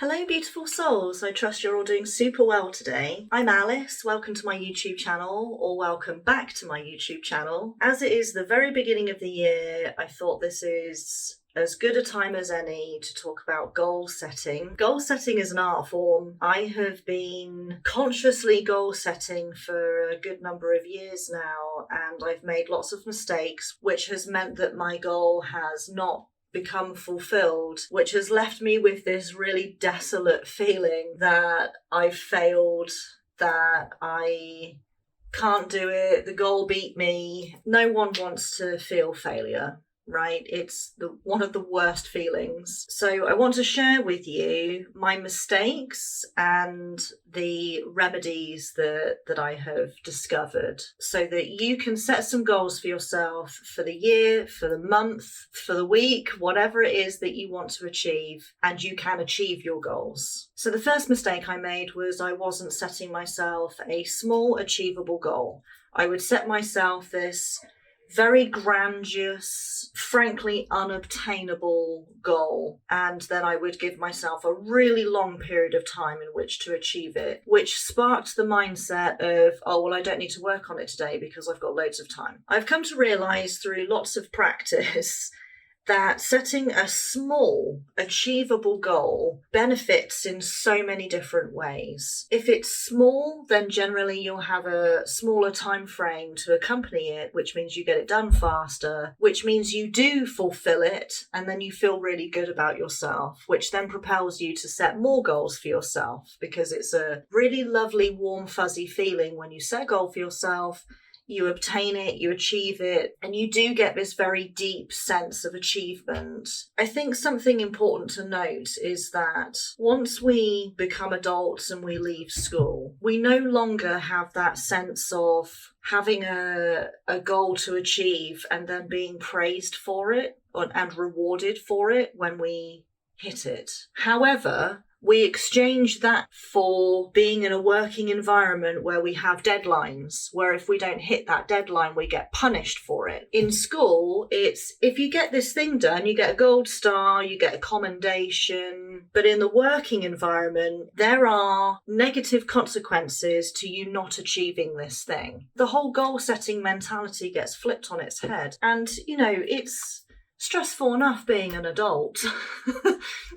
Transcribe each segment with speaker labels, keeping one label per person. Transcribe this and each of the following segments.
Speaker 1: Hello beautiful souls, I trust you're all doing super well today. I'm Alice, welcome to my YouTube channel, or welcome back to my YouTube channel. As it is the very beginning of the year, I thought this is as good a time as any to talk about goal setting. Goal setting is an art form. I have been consciously goal setting for a good number of years now, and I've made lots of mistakes, which has meant that my goal has not become fulfilled, which has left me with this really desolate feeling that I've failed, that I can't do it, the goal beat me. No one wants to feel failure, right? It's one of the worst feelings. So I want to share with you my mistakes and the remedies that I have discovered so that you can set some goals for yourself for the year, for the month, for the week, whatever it is that you want to achieve, and you can achieve your goals. So the first mistake I made was I wasn't setting myself a small achievable goal. I would set myself this very grandiose, frankly unobtainable goal, and then I would give myself a really long period of time in which to achieve it, which sparked the mindset of, oh, well, I don't need to work on it today because I've got loads of time. I've come to realise through lots of practice that setting a small, achievable goal benefits in so many different ways. If it's small, then generally you'll have a smaller time frame to accompany it, which means you get it done faster, which means you do fulfill it, and then you feel really good about yourself, which then propels you to set more goals for yourself, because it's a really lovely, warm, fuzzy feeling when you set a goal for yourself. You obtain it, you achieve it, and you do get this very deep sense of achievement. I think something important to note is that once we become adults and we leave school, we no longer have that sense of having a goal to achieve and then being praised for it and rewarded for it when we hit it. However, we exchange that for being in a working environment where we have deadlines, where if we don't hit that deadline, we get punished for it. In school, it's if you get this thing done, you get a gold star, you get a commendation. But in the working environment, there are negative consequences to you not achieving this thing. The whole goal setting mentality gets flipped on its head. And, it's stressful enough being an adult.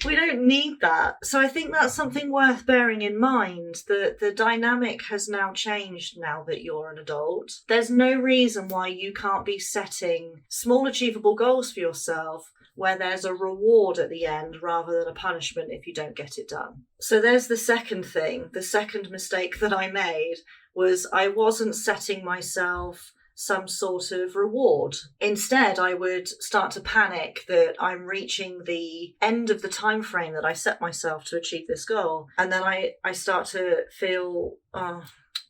Speaker 1: We don't need that. So I think that's something worth bearing in mind, that the dynamic has now changed now that you're an adult. There's no reason why you can't be setting small achievable goals for yourself where there's a reward at the end rather than a punishment if you don't get it done. So there's the second thing. The second mistake that I made was I wasn't setting myself some sort of reward. Instead, I would start to panic that I'm reaching the end of the time frame that I set myself to achieve this goal. And then I start to feel,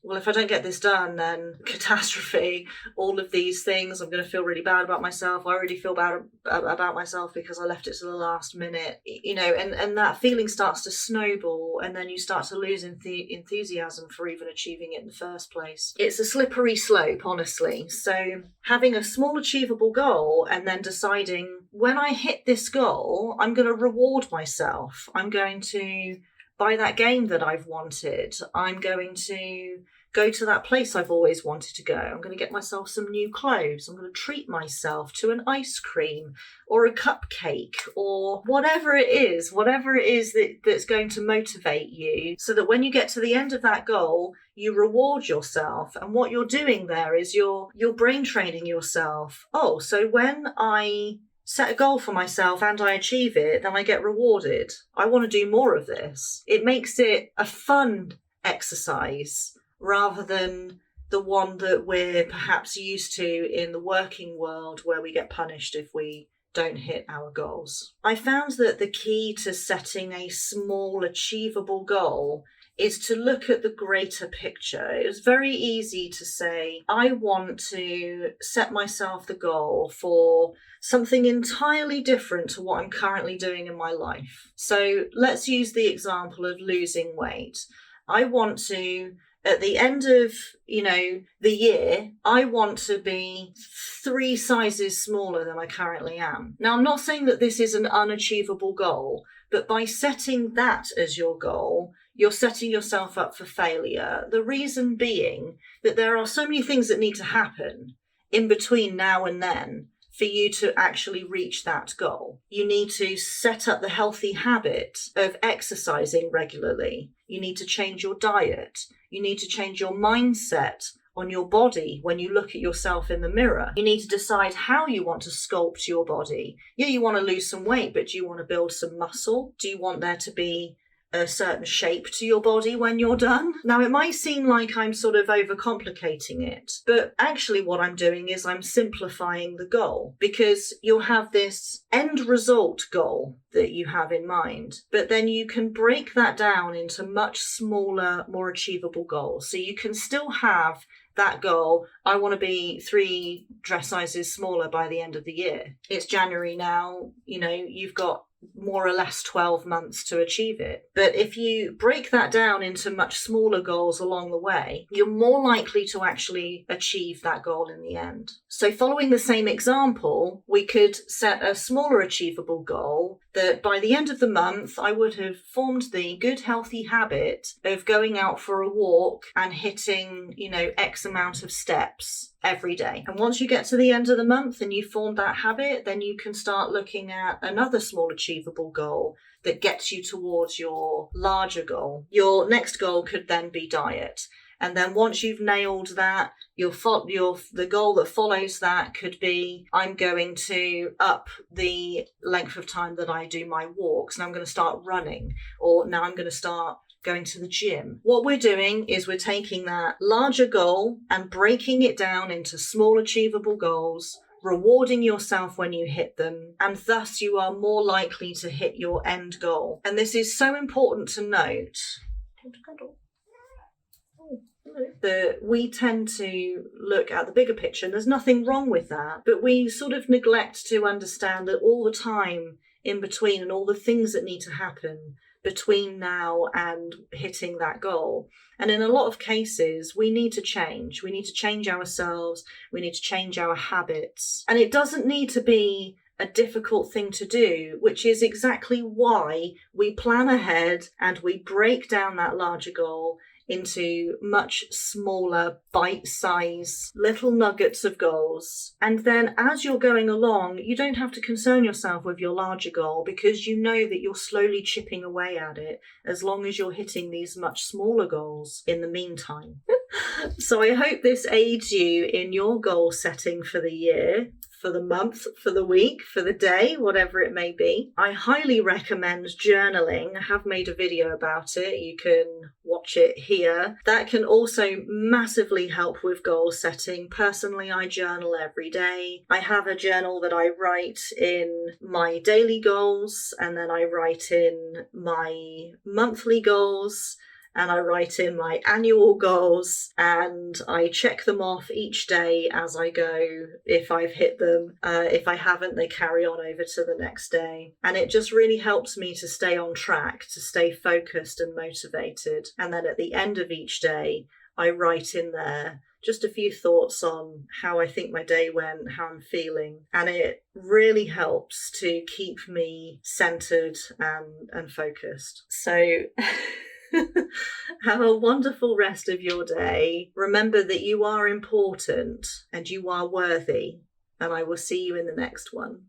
Speaker 1: well, if I don't get this done, then catastrophe, all of these things, I'm going to feel really bad about myself. I already feel bad about myself because I left it to the last minute, and that feeling starts to snowball, and then you start to lose enthusiasm for even achieving it in the first place. It's a slippery slope, honestly. So having a small achievable goal and then deciding, when I hit this goal, I'm going to reward myself. I'm going to buy that game that I've wanted. I'm going to go to that place I've always wanted to go. I'm going to get myself some new clothes. I'm going to treat myself to an ice cream or a cupcake or whatever it is that's going to motivate you, so that when you get to the end of that goal, you reward yourself. And what you're doing there is you're brain training yourself. Oh, so when I set a goal for myself and I achieve it, then I get rewarded. I want to do more of this. It makes it a fun exercise rather than the one that we're perhaps used to in the working world, where we get punished if we don't hit our goals. I found that the key to setting a small achievable goal is to look at the greater picture. It was very easy to say, I want to set myself the goal for something entirely different to what I'm currently doing in my life. So let's use the example of losing weight. I want to, at the end of, the year, I want to be 3 sizes smaller than I currently am. Now, I'm not saying that this is an unachievable goal, But by setting that as your goal, you're setting yourself up for failure. The reason being that there are so many things that need to happen in between now and then for you to actually reach that goal. You need to set up the healthy habit of exercising regularly. You need to change your diet. You need to change your mindset on your body when you look at yourself in the mirror. You need to decide how you want to sculpt your body. Yeah, you want to lose some weight, but do you want to build some muscle? Do you want there to be a certain shape to your body when you're done? Now, it might seem like I'm sort of overcomplicating it, but actually what I'm doing is I'm simplifying the goal, because you'll have this end result goal that you have in mind, but then you can break that down into much smaller, more achievable goals. So you can still have that goal, I want to be 3 dress sizes smaller by the end of the year. It's January now, you've got more or less 12 months to achieve it. But if you break that down into much smaller goals along the way, you're more likely to actually achieve that goal in the end. So following the same example, we could set a smaller achievable goal that by the end of the month, I would have formed the good healthy habit of going out for a walk and hitting, X amount of steps every day. And once you get to the end of the month and you've formed that habit, then you can start looking at another small achievable goal that gets you towards your larger goal. Your next goal could then be diet. And then once you've nailed that, the goal that follows that could be, I'm going to up the length of time that I do my walks, and I'm going to start running, or now I'm going to start going to the gym. What we're doing is we're taking that larger goal and breaking it down into small achievable goals, rewarding yourself when you hit them, and thus you are more likely to hit your end goal. And this is so important to note that we tend to look at the bigger picture, and there's nothing wrong with that, but we sort of neglect to understand that all the time in between and all the things that need to happen between now and hitting that goal. And in a lot of cases, we need to change. We need to change ourselves. We need to change our habits. And it doesn't need to be a difficult thing to do, which is exactly why we plan ahead and we break down that larger goal into much smaller, bite-sized little nuggets of goals. And then as you're going along, you don't have to concern yourself with your larger goal, because you know that you're slowly chipping away at it as long as you're hitting these much smaller goals in the meantime. So I hope this aids you in your goal setting for the year, for the month, for the week, for the day, whatever it may be. I highly recommend journaling. I have made a video about it. You can watch it here. That can also massively help with goal setting. Personally, I journal every day. I have a journal that I write in my daily goals, and then I write in my monthly goals, and I write in my annual goals, and I check them off each day as I go if I've hit them. If I haven't, they carry on over to the next day. And it just really helps me to stay on track, to stay focused and motivated. And then at the end of each day, I write in there just a few thoughts on how I think my day went, how I'm feeling. And it really helps to keep me centered and focused. So have a wonderful rest of your day. Remember that you are important and you are worthy, and I will see you in the next one.